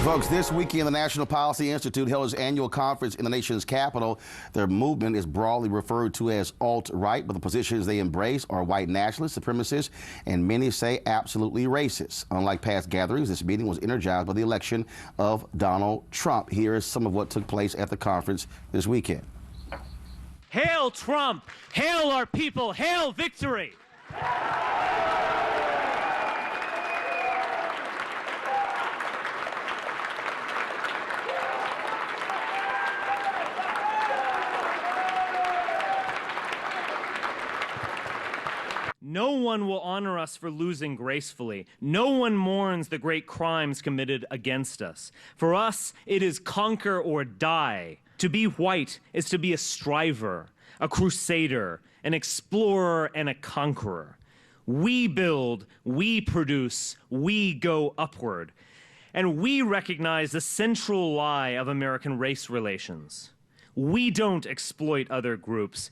Folks, this weekend, the National Policy Institute held its annual conference in the nation's capital. Their movement is broadly referred to as alt-right, but the positions they embrace are white nationalists, supremacists, and many say absolutely racist. Unlike past gatherings, this meeting was energized by the election of Donald Trump. Here is some of what took place at the conference this weekend. Hail Trump! Hail our people! Hail victory! No one will honor us for losing gracefully. No one mourns the great crimes committed against us. For us, it is conquer or die. To be white is to be a striver, a crusader, an explorer, and a conqueror. We build, we produce, we go upward. And we recognize the central lie of American race relations. We don't exploit other groups.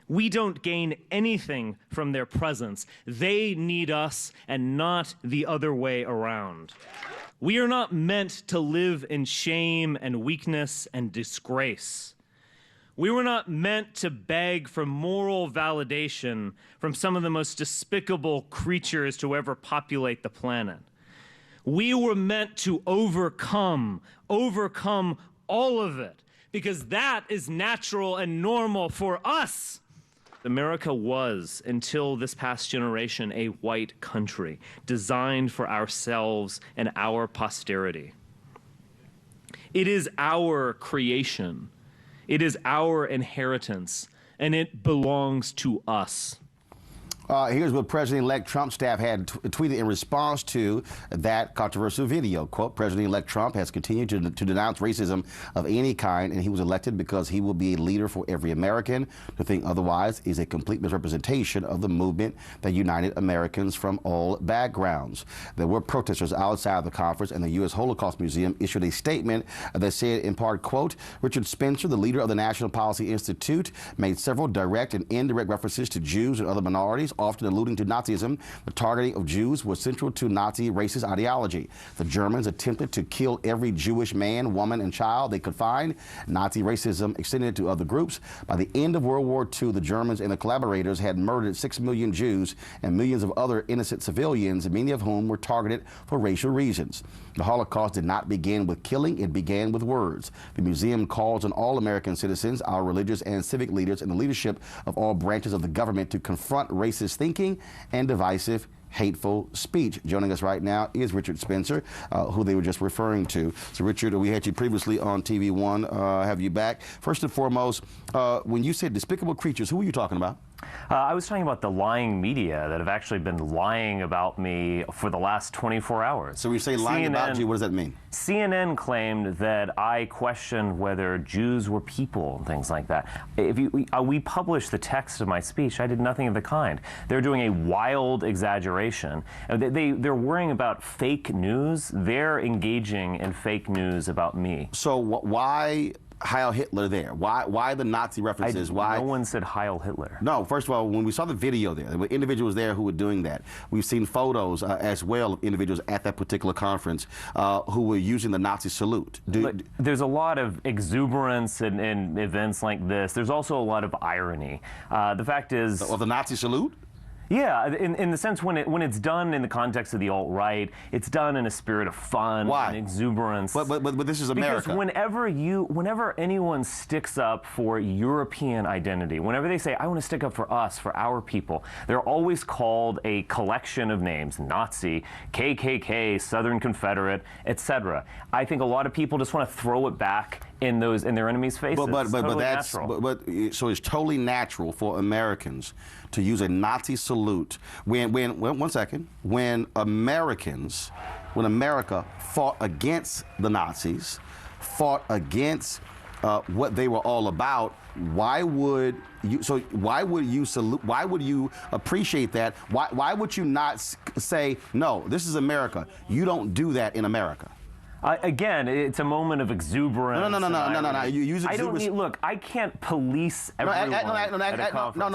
We don't gain anything from their presence. They need us and not the other way around. We are not meant to live in shame and weakness and disgrace. We were not meant to beg for moral validation from some of the most despicable creatures to ever populate the planet. We were meant to overcome all of it, because that is natural and normal for us. America was, until this past generation, a white country designed for ourselves and our posterity. It is our creation. It is our inheritance, and it belongs to us. Here's what President-elect Trump's staff had tweeted in response to that controversial video. Quote, President-elect Trump has continued to denounce racism of any kind, and he was elected because he will be a leader for every American. To think otherwise is a complete misrepresentation of the movement that united Americans from all backgrounds. There were protesters outside the conference, and the U.S. Holocaust Museum issued a statement that said, in part, quote, Richard Spencer, the leader of the National Policy Institute, made several direct and indirect references to Jews and other minorities, often alluding to Nazism. The targeting of Jews was central to Nazi racist ideology. The Germans attempted to kill every Jewish man, woman, and child they could find. Nazi racism extended to other groups. By the end of World War II, the Germans and the collaborators had murdered 6 million Jews and millions of other innocent civilians, many of whom were targeted for racial reasons. The Holocaust did not begin with killing, it began with words. The museum calls on all American citizens, our religious and civic leaders, and the leadership of all branches of the government to confront racist thinking and divisive, hateful speech. Joining us right now is Richard Spencer, who they were just referring to. So, Richard, we had you previously on TV One. Have you back. First and foremost, when you said despicable creatures, who were you talking about? I was talking about the lying media that have actually been lying about me for the last 24 hours. So when you say lying about you, what does that mean? CNN claimed that I questioned whether Jews were people and things like that. We published the text of my speech. I did nothing of the kind. They're doing a wild exaggeration. They're worrying about fake news. They're engaging in fake news about me. So why Heil Hitler there? Why the Nazi references? Why? No one said Heil Hitler. No, first of all, when we saw the video there were individuals there who were doing that. We've seen photos as well of individuals at that particular conference who were using the Nazi salute. There's a lot of exuberance in events like this. There's also a lot of irony. The fact is... Of the Nazi salute? Yeah, in the sense when it's done in the context of the alt-right, it's done in a spirit of fun and exuberance. But this is America. Because whenever anyone sticks up for European identity, whenever they say, I want to stick up for us, for our people, they're always called a collection of names: Nazi, KKK, Southern Confederate, etc. I think a lot of people just want to throw it back in their enemies' faces. So it's totally natural for Americans to use a Nazi salute when America fought against the Nazis, fought against what they were all about. Why would you salute? Why would you appreciate that? Why would you not say, no, this is America? You don't do that in America. Again, it's a moment of exuberance. No. You use exuberance. I don't need, look, I can't police everyone at a conference.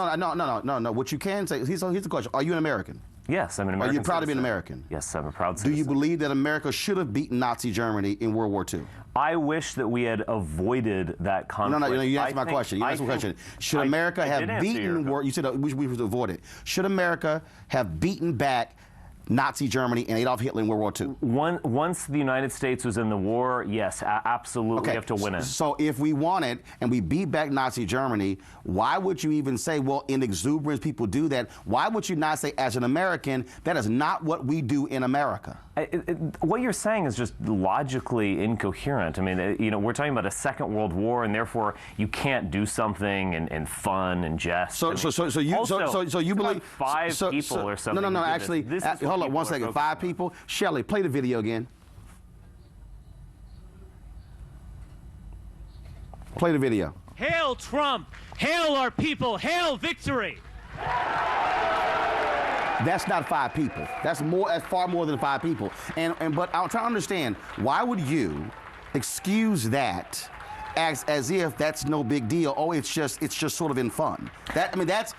No. What you can say, here's the question. Are you an American? Yes, I'm an American. Are you proud to be an citizen. American? Yes, I'm a proud Do citizen. you believe that America should have beaten Nazi Germany in World War II? I wish that we had avoided that conflict. No, you answered my question. You answered my question. Should America have beaten war? You said we should avoid it. Should America have beaten back Nazi Germany and Adolf Hitler in World War II? Once the United States was in the war, yes, absolutely, Okay. we have to win it. So if we won it and we beat back Nazi Germany, why would you even say, well, in exuberance, people do that? Why would you not say, as an American, that is not what we do in America? What you're saying is just logically incoherent. I mean, you know, we're talking about a Second World War, and therefore you can't do something in fun and jest. So you believe 5 people or something? No. Actually, hold on 1 second. 5 people. Shelley, play the video again. Play the video. Hail Trump! Hail our people! Hail victory! That's not 5 people. That's far more than 5 people. But I'm trying to understand, why would you excuse that as if that's no big deal? Oh, it's just sort of in fun. That's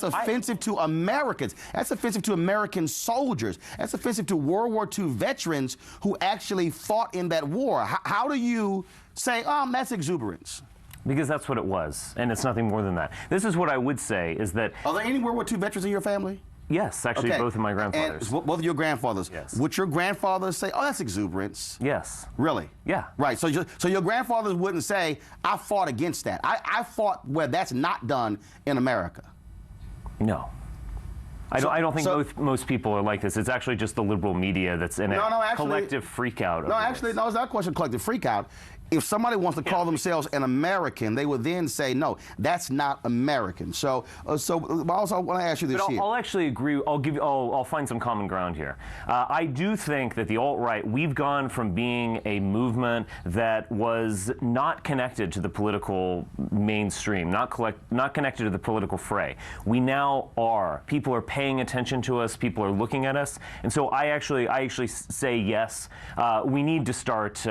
offensive to Americans. That's offensive to American soldiers. That's offensive to World War II veterans who actually fought in that war. How do you say, that's exuberance? Because that's what it was, and it's nothing more than that. This is what I would say, is that... Are there any World War II veterans in your family? Yes, actually, Okay. both of my grandfathers. And both of your grandfathers? Yes. Would your grandfathers say, oh, that's exuberance? Yes. Really? Yeah. Right. So your grandfathers wouldn't say, I fought against that. I fought where that's not done in America. No. I don't think most people are like this. It's actually just the liberal media that's in a collective freak out. No, actually, no, it's not a question of collective freak out. If somebody wants to call themselves an American, they would then say, no, that's not American. So also, I want to ask you this here. I'll actually agree. I'll find some common ground here. I do think that the alt-right, we've gone from being a movement that was not connected to the political mainstream, not connected to the political fray. We now are. People are paying attention to us. People are looking at us. And so I actually say yes. We need to start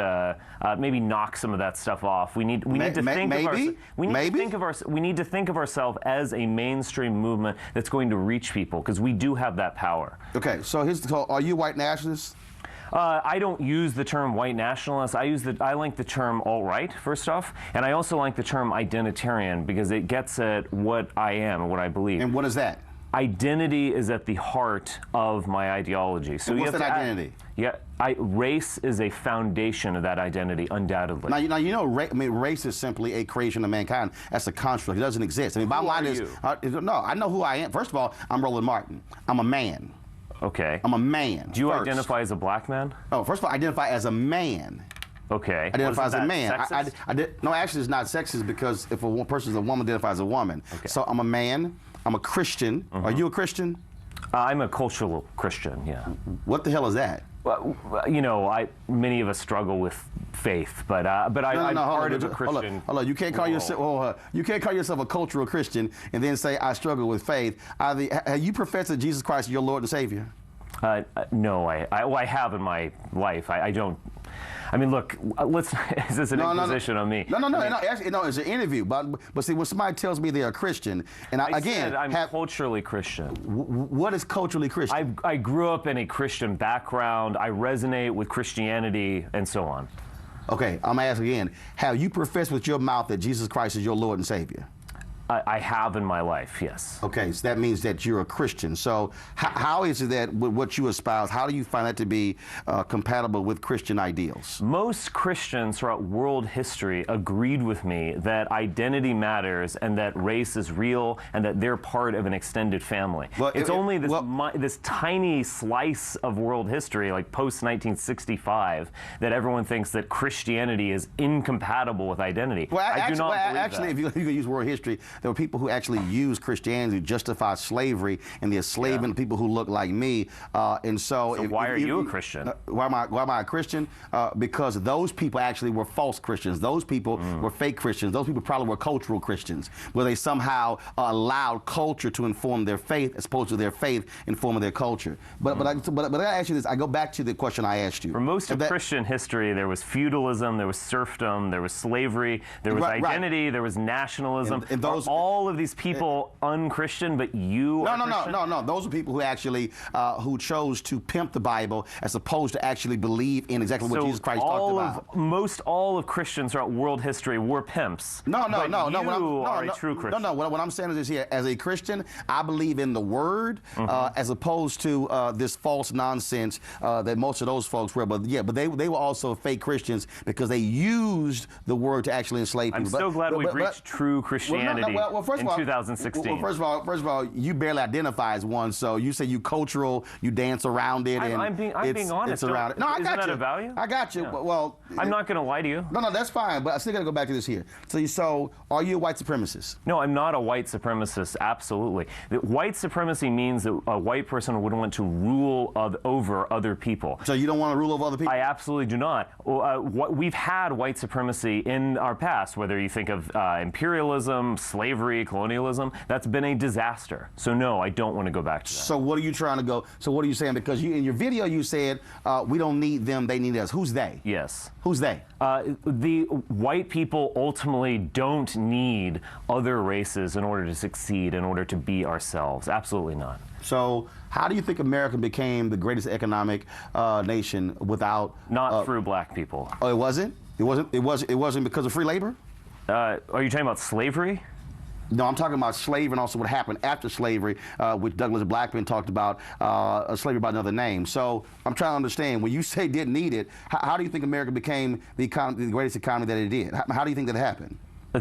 maybe knock some of that stuff off. We need to think of ourselves as a mainstream movement that's going to reach people, because we do have that power. Okay, so are you a white nationalist? I don't use the term white nationalist. I like the term alt-right, first off, and I also like the term identitarian, because it gets at what I am and what I believe. And what is that? Identity is at the heart of my ideology. So and what's that identity? Race is a foundation of that identity, undoubtedly. Now you know, race is simply a creation of mankind. That's a construct. It doesn't exist. I mean, bottom line is, no, I know who I am. First of all, I'm Roland Martin. I'm a man. Okay. I'm a man. Do you identify as a black man? Oh, first of all, I identify as a man. Okay. Identify as a man. Sexist? No, actually, it's not sexist, because if a person is a woman, identifies as a woman. Okay. So I'm a man. I'm a Christian. Mm-hmm. Are you a Christian? I'm a cultural Christian, yeah. What the hell is that? Well, you know, many of us struggle with faith, but I'm part of a Christian. Hold on. You can't call yourself. You can't call yourself a cultural Christian and then say I struggle with faith. Have you professed that Jesus Christ is your Lord and Savior? No, I have in my life. I don't. I mean, look. Is this an inquisition on me? No. It's an interview. But see, when somebody tells me they're a Christian, and I'm culturally Christian. What is culturally Christian? I grew up in a Christian background. I resonate with Christianity, and so on. Okay, I'm asking again. Have you professed with your mouth that Jesus Christ is your Lord and Savior? I have in my life, yes. Okay, so that means that you're a Christian. So how is it that what you espouse, how do you find that to be compatible with Christian ideals? Most Christians throughout world history agreed with me that identity matters and that race is real and that they're part of an extended family. Well, it's only this tiny slice of world history, like post-1965, that everyone thinks that Christianity is incompatible with identity. Well, I do not believe actually, if you use world history, there were people who actually used Christianity to justify slavery and the enslavement of people who look like me. And so why are you a Christian? Why am I a Christian? Because those people actually were false Christians. Those people were fake Christians. Those people probably were cultural Christians, where they somehow allowed culture to inform their faith as opposed to their faith informing their culture. But I ask you this. I go back to the question I asked you. For most of Christian history, there was feudalism, there was serfdom, there was slavery, there was identity, there was nationalism. And those all of these people unchristian, but you are Christian? No. Those are people who actually who chose to pimp the Bible as opposed to actually believe in exactly what Jesus Christ talked about. Most all of Christians throughout world history were pimps. No. You are a true Christian. No. What I'm saying is this here: as a Christian, I believe in the Word, as opposed to this false nonsense that most of those folks were. But they were also fake Christians because they used the Word to actually enslave people. I'm so glad we've reached true Christianity in 2016. First of all, you barely identify as one. So you say you cultural, you dance around it, and I'm being honest. It's around it. No, I got you. Isn't that a value? I got you. Yeah. Well, I'm not going to lie to you. No, that's fine. But I still got to go back to this here. So are you a white supremacist? No, I'm not a white supremacist. Absolutely. White supremacy means that a white person would want to rule over other people. So you don't want to rule over other people? I absolutely do not. We've had white supremacy in our past, whether you think of imperialism, slavery, colonialism. That's been a disaster. So no, I don't want to go back to that. So what are you trying to go? So what are you saying? Because in your video you said we don't need them, they need us. Who's they? Yes. Who's they? The white people ultimately don't need other races in order to succeed, in order to be ourselves. Absolutely not. So how do you think America became the greatest economic nation without? Not through black people. Oh, it wasn't? It wasn't because of free labor? Are you talking about slavery? No, I'm talking about slavery and also what happened after slavery, which Douglas Blackman talked about, slavery by another name. So I'm trying to understand, when you say didn't need it, how do you think America became the greatest economy that it did? How do you think that happened?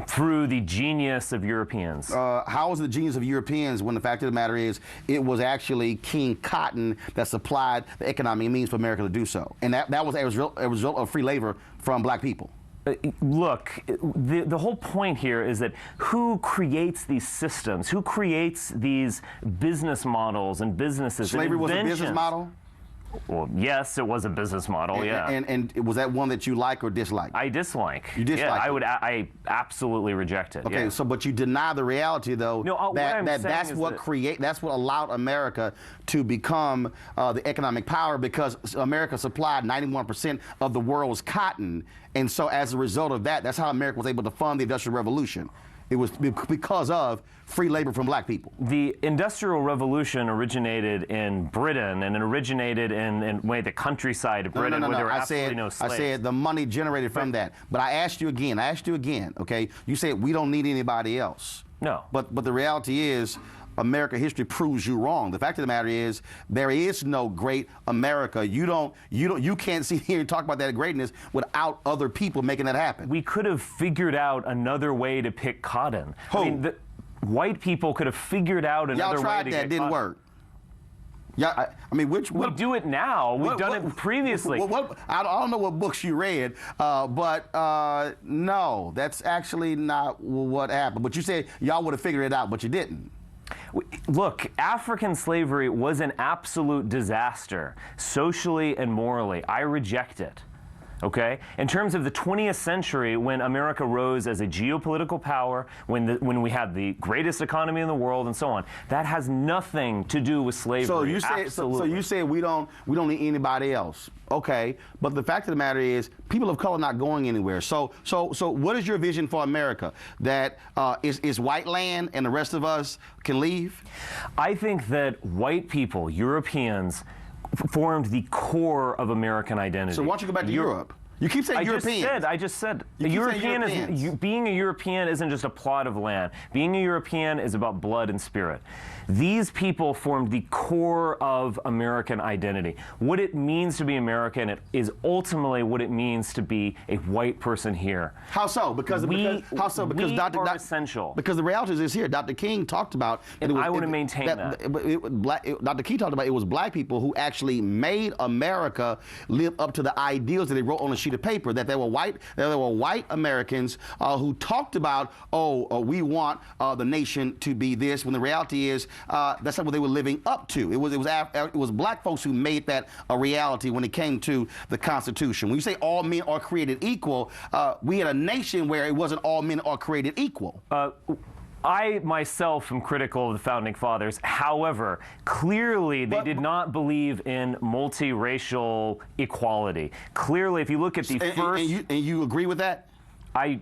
Through the genius of Europeans. How was the genius of Europeans when the fact of the matter is it was actually King Cotton that supplied the economic means for America to do so? And that was a result of free labor from black people. Look, the whole point here is that who creates these systems? Who creates these business models and businesses? Slavery was a business model? Well, yes, it was a business model, yeah. And was that one that you like or dislike? I dislike. You dislike Yeah, I absolutely reject it. Okay, yeah. so but you deny the reality, though, that's what allowed America to become the economic power, because America supplied 91% of the world's cotton. And so as a result of that, that's how America was able to fund the Industrial Revolution. It was because of free labor from black people. The Industrial Revolution originated in Britain, and it originated in the countryside of Britain, where there were absolutely no slaves. I said the money generated from that. But I asked you again, okay? You said we don't need anybody else. No. But the reality is, American history proves you wrong. The fact of the matter is, there is no great America. You can't sit here and talk about that greatness without other people making that happen. We could have figured out another way to pick cotton. Who? I mean, white people could have figured out another way to get cotton. Y'all tried that, didn't work. Yeah, I mean, we do it now. We've done it previously. I don't know what books you read, but no, that's actually not what happened. But you said y'all would have figured it out, but you didn't. Look, African slavery was an absolute disaster, socially and morally. I reject it. Okay? In terms of the 20th century, when America rose as a geopolitical power, when we had the greatest economy in the world, and so on, that has nothing to do with slavery. So you say we don't need anybody else. Okay, but the fact of the matter is, people of color not going anywhere. So what is your vision for America? That is white land and the rest of us can leave? I think that white people, Europeans, formed the core of American identity. So why don't you go back to Europe? You keep saying Europeans. I just said being a European isn't just a plot of land. Being a European is about blood and spirit. These people formed the core of American identity. What it means to be American is ultimately what it means to be a white person here. How so? Because we are essential. Because the reality is here. Dr. King talked about, and I want to maintain that. Dr. King talked about it was black people who actually made America live up to the ideals that they wrote on a sheet of paper. That there were white Americans who talked about, we want the nation to be this. When the reality is, that's not what they were living up to. It was black folks who made that a reality when it came to the Constitution. When you say all men are created equal, we had a nation where it wasn't all men are created equal. I myself am critical of the Founding Fathers. However, clearly they did not believe in multiracial equality. Clearly, if you look at the first... And you agree with that?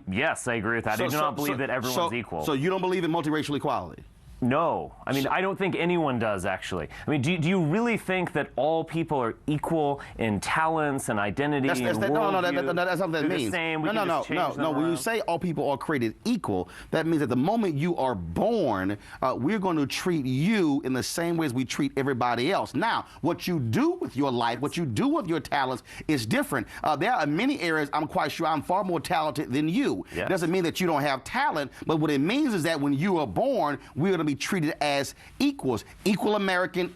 Yes, I agree with that. I do not believe that everyone's equal. So you don't believe in multiracial equality? No. I mean, I don't think anyone does, actually. I mean, do you really think that all people are equal in talents and identity and worldview? No, that's not what that means. No. When you say all people are created equal, that means that the moment you are born, we're going to treat you in the same way as we treat everybody else. Now, what you do with your life, what you do with your talents is different. There are many areas I'm quite sure I'm far more talented than you. Yes. It doesn't mean that you don't have talent, but what it means is that when you are born, we're going to be treated as equals, equal American.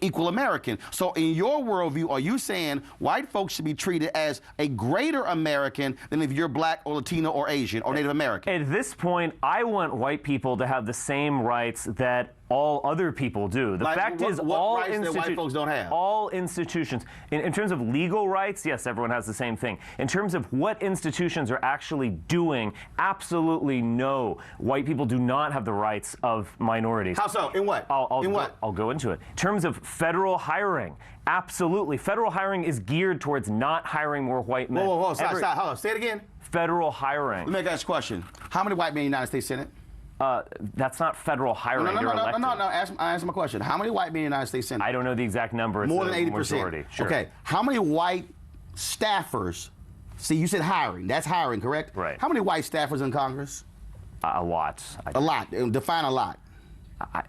So in your worldview, are you saying white folks should be treated as a greater American than if you're black or Latino or Asian or Native American? At this point, I want white people to have the same rights that all other people do. The fact is, all rights that white folks don't have? All institutions, in terms of legal rights, yes, everyone has the same thing. In terms of what institutions are actually doing, absolutely no. White people do not have the rights of minorities. How so? In what? I'll go into it. In terms of federal hiring, absolutely. Federal hiring is geared towards not hiring more white men. Whoa, stop. Hold on. Say it again. Federal hiring. Let me ask you a question. How many white men in the United States Senate? That's not federal hiring. No. Answer my question. How many white men in the United States Senate? I don't know the exact number. It's more than 80%. Majority. Sure. Okay. How many white staffers? See, you said hiring. That's hiring, correct? Right. How many white staffers in Congress? A lot. A lot. Define a lot.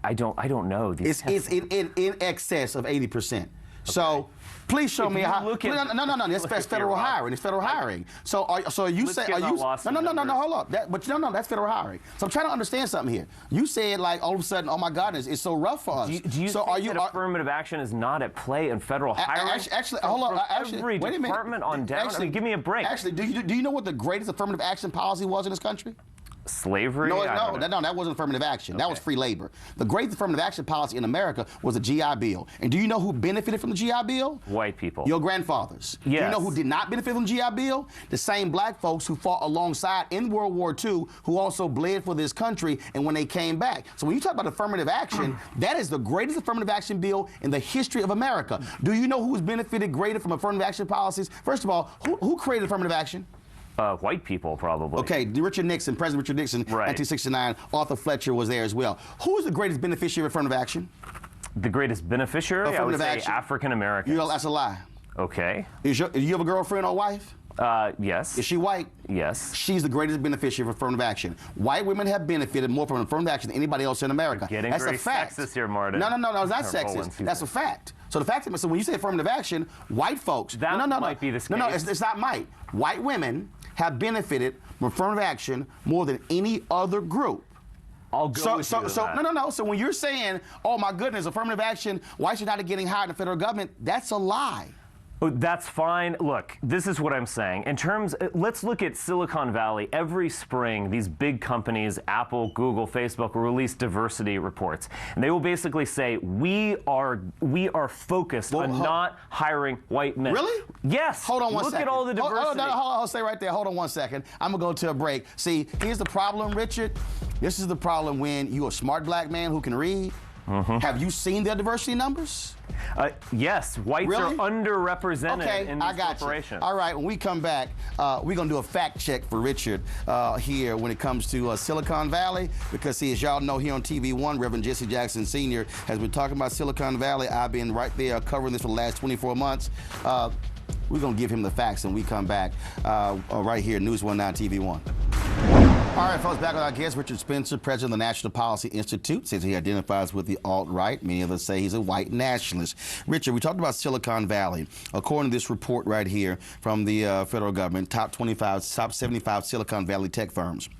I don't know. It's in excess of 80%. So please show me how. No. That's federal hiring. It's federal hiring. So are you saying? No. Hold up. That's federal hiring. So I'm trying to understand something here. You said like all of a sudden, oh my goodness, it's so rough for us. Do you think that affirmative action is not at play in federal hiring? Actually, hold on. Every department on down. Actually, give me a break. Actually, do you know what the greatest affirmative action policy was in this country? Slavery? No, that wasn't affirmative action. Okay. That was free labor. The greatest affirmative action policy in America was the GI Bill. And do you know who benefited from the GI Bill? White people. Your grandfathers. Yes. Do you know who did not benefit from the GI Bill? The same black folks who fought alongside in World War II, who also bled for this country, and when they came back. So when you talk about affirmative action, that is the greatest affirmative action bill in the history of America. Do you know who's benefited greater from affirmative action policies? First of all, who created affirmative action? White people, probably. Okay, President Richard Nixon, right. 1969. Arthur Fletcher was there as well. Who is the greatest beneficiary of affirmative action? The greatest beneficiary? I would say African Americans. That's a lie. Okay. Do you have a girlfriend or wife? Yes. Is she white? Yes. She's the greatest beneficiary of affirmative action. White women have benefited more from affirmative action than anybody else in America. That's a fact. Sexist here, Martin. No, it's not sexist. That's a fact. So the fact is, so when you say affirmative action, white folks. Might be the case. No, it's not might. White women have benefited from affirmative action more than any other group. I'll go with you on that. No. So when you're saying, oh my goodness, affirmative action, why should not getting hired in the federal government? That's a lie. That's fine. Look, this is what I'm saying. Let's look at Silicon Valley. Every spring, these big companies, Apple, Google, Facebook, will release diversity reports. And they will basically say, we are focused on not hiring white men. Really? Yes. Hold on one second. Look at all the diversity. I'll stay right there. Hold on one second. I'm going to go to a break. See, here's the problem, Richard. This is the problem when you're a smart black man who can read. Mm-hmm. Have you seen their diversity numbers? Yes, whites are underrepresented in these corporations. All right, when we come back, we're going to do a fact check for Richard here when it comes to Silicon Valley, because, see, as y'all know here on TV One, Reverend Jesse Jackson Sr. has been talking about Silicon Valley. I've been right there covering this for the last 24 months. We're going to give him the facts when we come back right here, NewsOne Now, TV One. All right, folks, back with our guest, Richard Spencer, president of the National Policy Institute, says he identifies with the alt-right. Many of us say he's a white nationalist. Richard, we talked about Silicon Valley. According to this report right here from the federal government, top 75 Silicon Valley tech firms.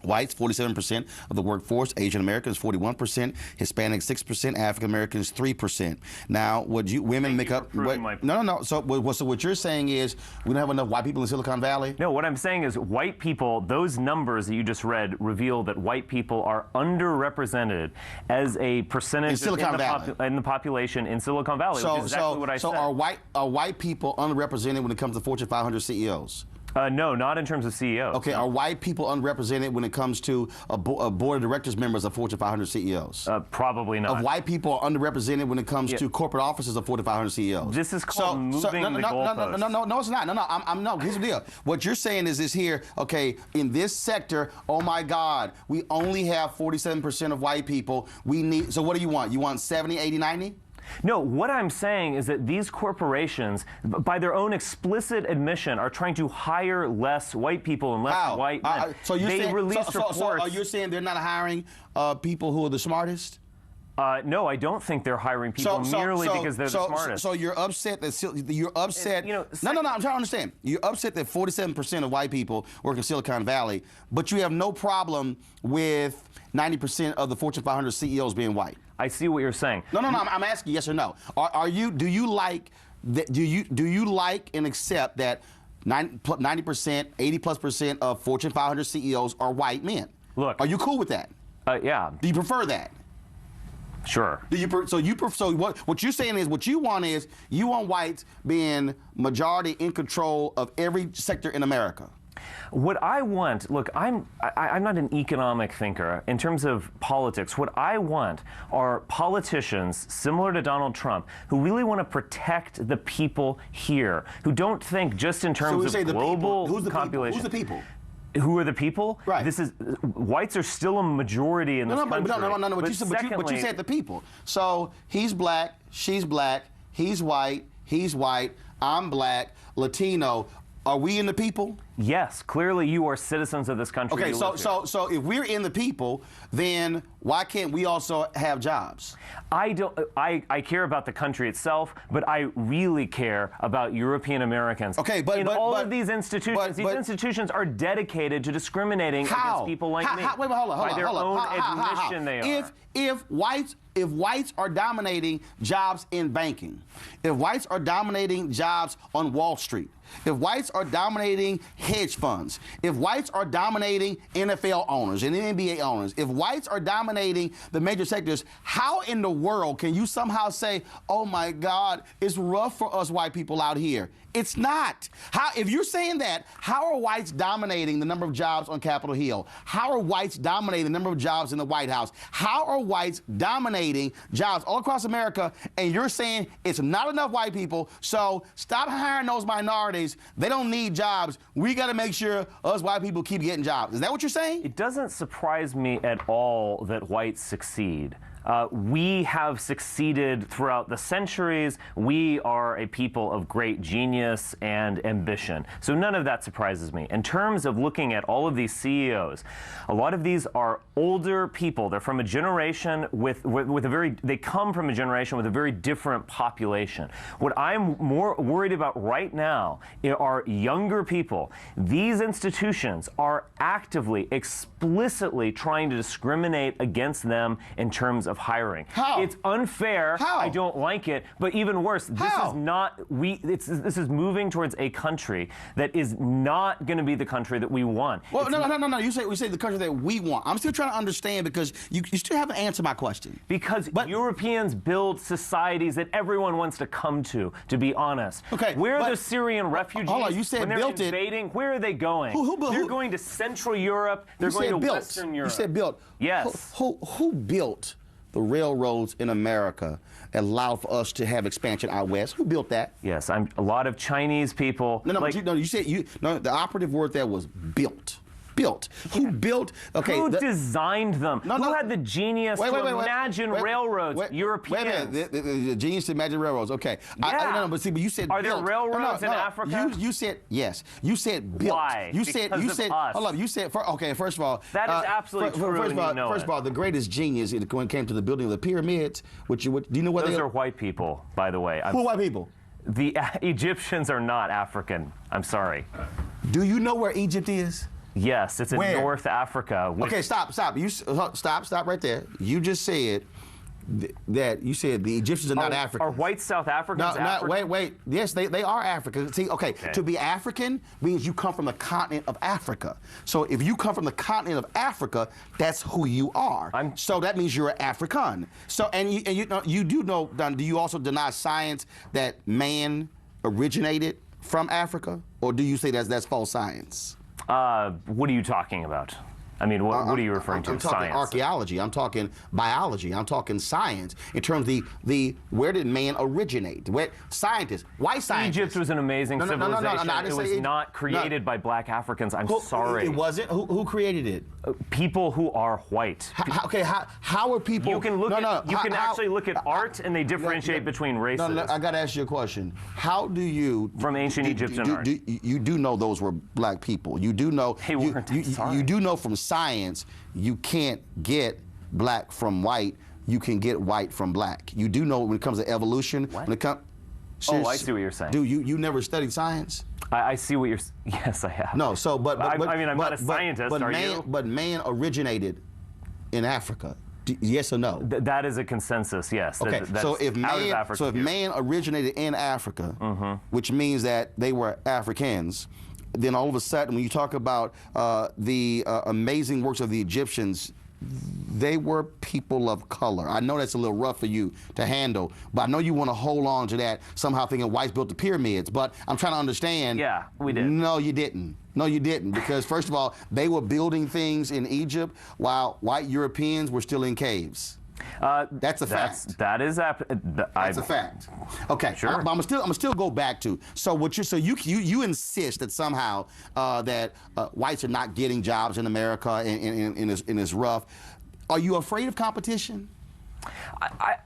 Whites, 47% of the workforce. Asian Americans, 41%. Hispanics, 6%. African Americans, 3%. Now, women make up? No. So what you're saying is we don't have enough white people in Silicon Valley? No, what I'm saying is white people, those numbers that you just read reveal that white people are underrepresented as a percentage in the population in Silicon Valley, which is exactly what I said. So are white people underrepresented when it comes to Fortune 500 CEOs? No, not in terms of CEOs. Okay, are white people unrepresented when it comes to a board of directors members of Fortune 500 CEOs? Probably not. Of white people are underrepresented when it comes to corporate offices of Fortune 500 CEOs. This is called moving the goalposts. No, it's not. No, here's the deal. What you're saying is this here, okay, in this sector, oh my God, we only have 47% of white people. So what do you want? You want 70, 80, 90? No, what I'm saying is that these corporations, by their own explicit admission, are trying to hire less white people and less white men. So you're saying, reports. So you're saying they're not hiring people who are the smartest? No, I don't think they're hiring people merely because they're the smartest. So you're upset that you're upset. No, I'm trying to understand. You're upset that 47% of white people work in Silicon Valley, but you have no problem with 90% of the Fortune 500 CEOs being white. I see what you're saying. No, I'm asking yes or no. Do you like and accept that 90%, 80+% of Fortune 500 CEOs are white men? Look, are you cool with that? Yeah. Do you prefer that? Sure. So what you're saying is what you want whites being majority in control of every sector in America. What I want, look, I'm not an economic thinker in terms of politics. What I want are politicians similar to Donald Trump who really want to protect the people here, who don't think just in terms of global population. Who's the people? Who are the people? Right. Whites are still a majority in this country. No. But you said the people. So he's black, she's black, he's white, I'm black, Latino. Are we in the people? Yes, clearly you are citizens of this country. Okay, so if we're in the people, then why can't we also have jobs? I care about the country itself, but I really care about European Americans. Okay, but all of these institutions, these institutions are dedicated to discriminating against people like me. Wait, hold on. By their own admission, they are. If whites are dominating jobs in banking, if whites are dominating jobs on Wall Street, if whites are dominating hedge funds, if whites are dominating NFL owners and NBA owners, if whites are dominating the major sectors, how in the world can you somehow say, oh my God, it's rough for us white people out here? It's not. If you're saying that, how are whites dominating the number of jobs on Capitol Hill? How are whites dominating the number of jobs in the White House? How are whites dominating jobs all across America? And you're saying it's not enough white people, so stop hiring those minorities. They don't need jobs. We got to make sure us white people keep getting jobs. Is that what you're saying? It doesn't surprise me at all that whites succeed. We have succeeded throughout the centuries. We are a people of great genius and ambition. So none of that surprises me. In terms of looking at all of these CEOs, a lot of these are older people. They're from a generation they come from a generation with a very different population. What I'm more worried about right now are younger people. These institutions are actively, explicitly trying to discriminate against them in terms of hiring. How? It's unfair. How? I don't like it. But even worse, this is not this is moving towards a country that is not going to be the country that we want. Well, no. We say the country that we want. I'm still trying to understand because you still haven't answered my question. Because Europeans build societies that everyone wants to come to be honest. Okay. Where are the Syrian refugees? Hold on, you said when they're built invading, where are they going? They're going to Central Europe. They're going to Western Europe. You said built. Yes. Who built the railroads in America that allowed for us to have expansion out west? Who built that? Yes, a lot of Chinese people. You said the operative word there was built. Built. Who built? Okay. Who designed them? Who had the genius to imagine railroads? Europeans. Wait a minute. The genius to imagine railroads. Okay. Yeah. But you said are built. there railroads in Africa? You said yes. You said built. Why? You said us. Hold up. You said okay. First of all, that is absolutely true. First of all, the greatest genius when it came to the building of the pyramids. Do you know what those are? White people, by the way. Who are white people? The Egyptians are not African. I'm sorry. Do you know where Egypt is? Yes, it's in North Africa. Okay, stop. Stop right there. You just said that the Egyptians are not African. Are white South Africans African? Wait. Yes, they are African. See, okay, to be African means you come from the continent of Africa. So if you come from the continent of Africa, that's who you are. So that means you're an African. So you do know, do you also deny science that man originated from Africa, or do you say that's false science? What are you talking about? I mean, what are you referring to? I'm talking science. Archaeology. I'm talking biology. I'm talking science. In terms of the where did man originate? Where scientists, white scientists. Egypt was an amazing civilization. It was not created by black Africans. I'm sorry. It wasn't. Who created it? People who are white. How are people? You can look you can actually look at art, and they differentiate between races. No, I got to ask you a question. How do you from ancient Egyptian art? You do know those were black people. You do know. They weren't. You do know from science you can't get black from white. You can get white from black. You do know when it comes to evolution. What? When it comes. Oh, I see what you're saying. Dude, you never studied science? I see what you're. Yes, I have. No, so but I mean, I'm not a scientist. But are man, you? But man originated in Africa. Yes or no? That is a consensus. Yes. Okay. So if man originated in Africa, which means that they were Africans, then all of a sudden, when you talk about the amazing works of the Egyptians, they were people of color. I know that's a little rough for you to handle, but I know you want to hold on to that, somehow thinking whites built the pyramids. But I'm trying to understand. Yeah, we did. No, you didn't. No, you didn't. Because first of all, they were building things in Egypt while white Europeans were still in caves. That's a fact. That's a fact. Okay, sure. But I'm still go back to you insist that somehow that whites are not getting jobs in America in this rough. Are you afraid of competition?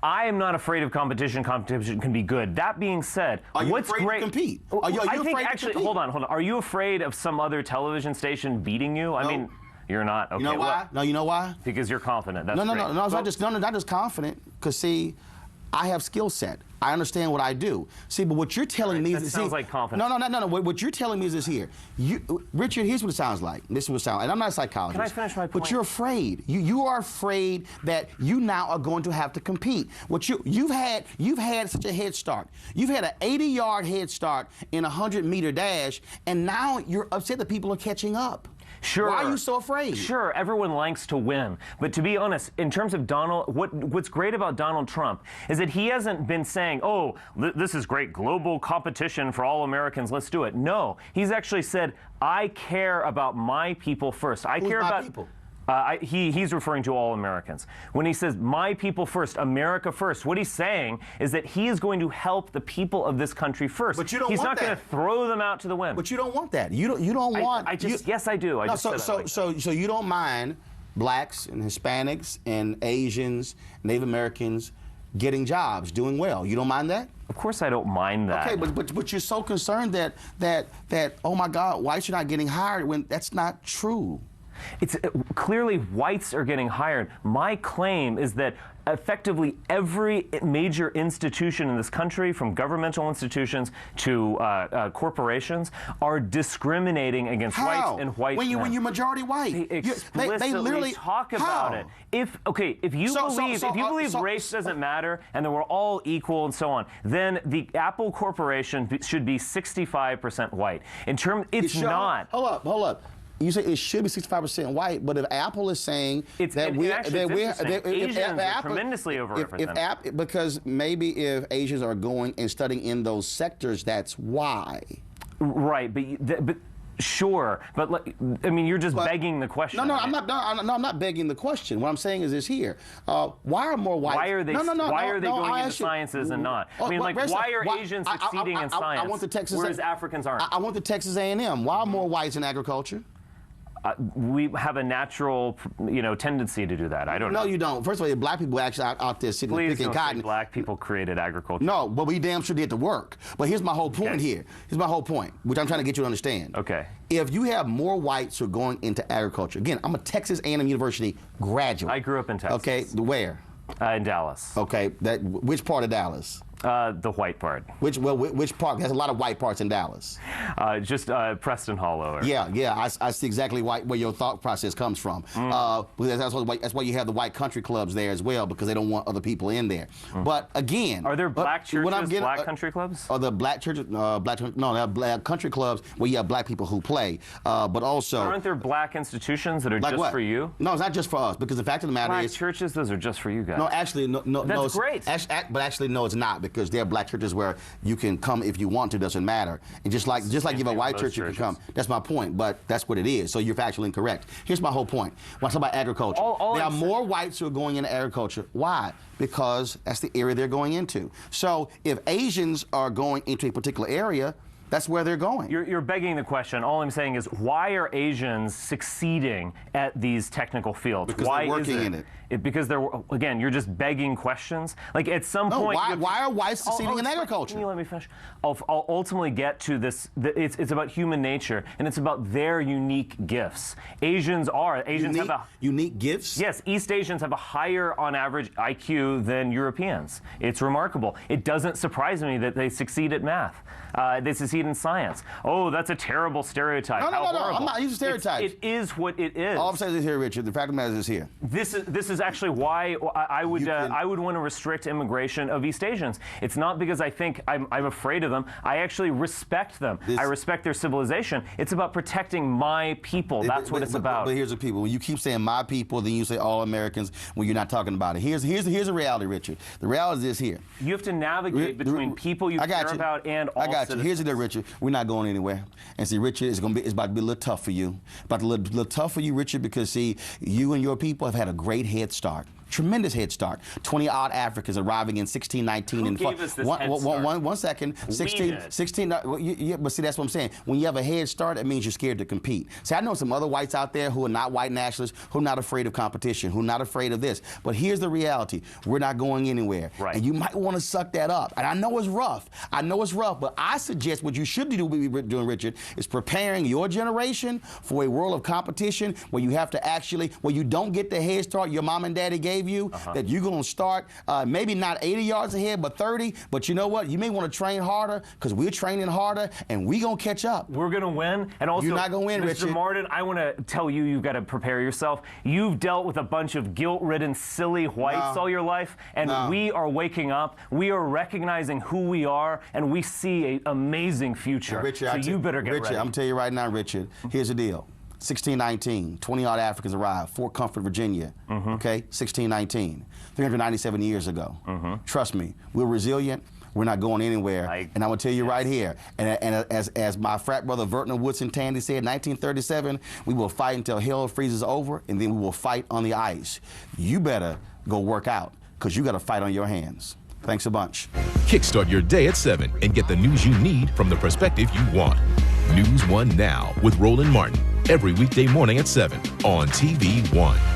I am not afraid of competition. Competition can be good. That being said, what's great? To compete? Are you I think afraid actually, to compete? hold on. Are you afraid of some other television station beating you? I mean. You're not. Okay. You know why? No, you know why? Because you're confident. That's no, great. It's not just confident. Because see, I have skill set. I understand what I do. See, but what you're telling me is sounds like confidence. No. What you're telling me is this here. Richard, here's what it sounds like. This is what it sounds like. And I'm not a psychologist. Can I finish my point? But you're afraid. You are afraid that you now are going to have to compete. You've had such a head start. You've had an 80-yard head start in a 100-meter dash, and now you're upset that people are catching up. Sure. Why are you so afraid? Sure, everyone likes to win. But to be honest, in terms of what's great about Donald Trump is that he hasn't been saying, oh, this is great global competition for all Americans, let's do it. No, he's actually said, I care about my people first. I care about people. He's referring to all Americans. When he says, my people first, America first, what he's saying is that he is going to help the people of this country first. But you don't He's want not going to throw them out to the wind. But you don't want that. You don't want... Yes, I do. So you don't mind blacks and Hispanics and Asians, Native Americans getting jobs, doing well. You don't mind that? Of course I don't mind that. Okay, but you're so concerned that oh my God, whites are not getting hired when that's not true. It's clearly whites are getting hired. My claim is that effectively every major institution in this country, from governmental institutions to corporations, are discriminating against whites and white men. When you're majority white, they explicitly literally talk about it. If you believe race doesn't matter and that we're all equal and so on, then the Apple Corporation should be 65% white. It's not. Hold up. You say it should be 65% white, but if Apple is saying Asians are tremendously overrepresented. Because maybe if Asians are going and studying in those sectors, that's why. Right, but sure, but I mean, you're just begging the question. No, I'm not begging the question. What I'm saying is this here: why are more whites? Why are they? Why are they going into sciences and not? I mean, why are Asians succeeding in science? I want the Texas, whereas Africans aren't. I want the Texas A&M. Why are more whites in agriculture? We have a natural, tendency to do that. I don't know. No, you don't. First of all, black people actually out there sitting picking cotton. Black people created agriculture. No, but we damn sure did the work. But here's my whole point here. Here's my whole point, which I'm trying to get you to understand. Okay. If you have more whites who are going into agriculture, again, I'm a Texas A&M University graduate. I grew up in Texas. Okay, where? In Dallas. Okay, which part of Dallas? The white part. Which part? There's a lot of white parts in Dallas. Just Preston Hollow. Yeah. I see exactly where your thought process comes from. That's why you have the white country clubs there as well, because they don't want other people in there. But again, are there black churches, black country clubs? Are the black churches? No, they have black country clubs where you have black people who play. But also, aren't there black institutions that are just for you? No, it's not just for us. Because the fact of the matter is, churches, those are just for you guys. No, actually, no. That's great. But actually, no, it's not. because there are black churches where you can come if you want to, doesn't matter. And just like you have a white church, you can come. That's my point, but that's what it is. So you're factually incorrect. Here's my whole point. When I talk about agriculture, there are more whites who are going into agriculture. Why? Because that's the area they're going into. So if Asians are going into a particular area, that's where they're going. You're begging the question. All I'm saying is, why are Asians succeeding at these technical fields? Because why they're working is in it. Because they're, again, you're just begging questions. Like, at some point... Why are whites succeeding in agriculture? Can you let me finish? I'll ultimately get to this. It's about human nature, and it's about their unique gifts. Asians have a... Unique gifts? Yes, East Asians have a higher, on average, IQ than Europeans. It's remarkable. It doesn't surprise me that they succeed at math. They succeed in science. Oh, that's a terrible stereotype. No, How horrible. I'm not using stereotypes. It is what it is. All I'm saying is here, Richard. The fact of the matter is here. This is actually why I would want to restrict immigration of East Asians. It's not because I think I'm afraid of them. I actually respect them. I respect their civilization. It's about protecting my people. That's what it's about. But here's the people. When you keep saying my people, then you say all Americans when you're not talking about it. Here's the reality, Richard. The reality is this here. You have to navigate between people you care about and all citizens. Here's the deal, Richard. We're not going anywhere. And see, Richard, it's about to be a little tough for you. About a little tough for you, Richard, because see, you and your people have had a great head start. Tremendous head start. 20-odd Africans arriving in 1619. Who gave us this head start? One second. 16. But see, that's what I'm saying. When you have a head start, it means you're scared to compete. See, I know some other whites out there who are not white nationalists, who are not afraid of competition, who are not afraid of this. But here's the reality. We're not going anywhere. Right. And you might want to suck that up. And I know it's rough. But I suggest what you should be doing, Richard, is preparing your generation for a world of competition where you have to where you don't get the head start your mom and daddy gave you, that you're going to start maybe not 80 yards ahead, but 30. But you know what? You may want to train harder because we're training harder, and we're going to catch up. We're going to win. And also, you're not going to win, Mr. Richard. Martin, I want to tell you, you've got to prepare yourself. You've dealt with a bunch of guilt-ridden, silly whites all your life, and we are waking up. We are recognizing who we are, and we see an amazing future. Richard, so you better get ready. I'm going to tell you right now, Richard, here's the deal. 1619, 20-odd Africans arrived, Fort Comfort, Virginia, okay, 1619, 397 years ago. Trust me, we're resilient. We're not going anywhere. And I'm going to tell you right here, and as my frat brother Vertner Woodson Tandy said, 1937, we will fight until hell freezes over, and then we will fight on the ice. You better go work out, because you got to fight on your hands. Thanks a bunch. Kickstart your day at 7 and get the news you need from the perspective you want. NewsOne Now with Roland Martin. Every weekday morning at 7 on TV1.